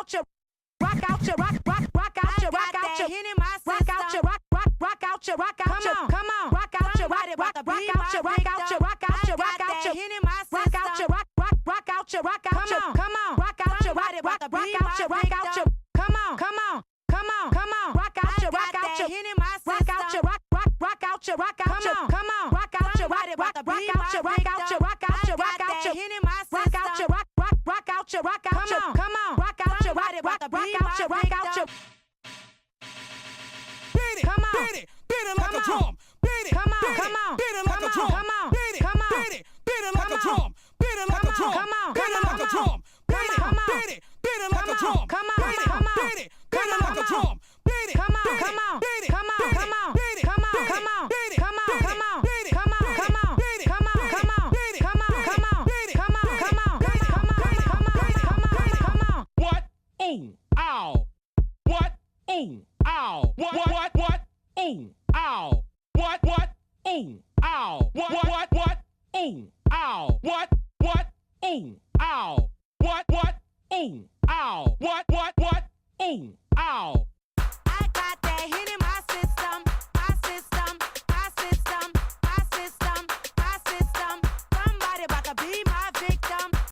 out your rock out your rock out your rock out your rock out your rock out your rock out your come on rock out your rock out your rock out your rock out your rock out your rock out your rock out your rock out your come on rock out your rock out your rock out your come on rock out your rock out your rock out your rock out your rock out your come on rock out your rock out your rock out your rock out your rock out your rock out your rock out your rock out your come on rock out your rock out your rock out your beat it like a drum, beat it, come on, beat it like a drum, beat it, beat it like a drum, beat it like a drum, beat it like a drum, beat it, beat it like a drum, beat it, beat it like a drum, beat it, beat it, beat it, what? Ooh, ow. What? Ooh, ow. What? Ooh, ow. What? Ooh, ow. What? Ooh, ow. What? Ooh, ow. What? Ooh, ow. What? Ooh, ow.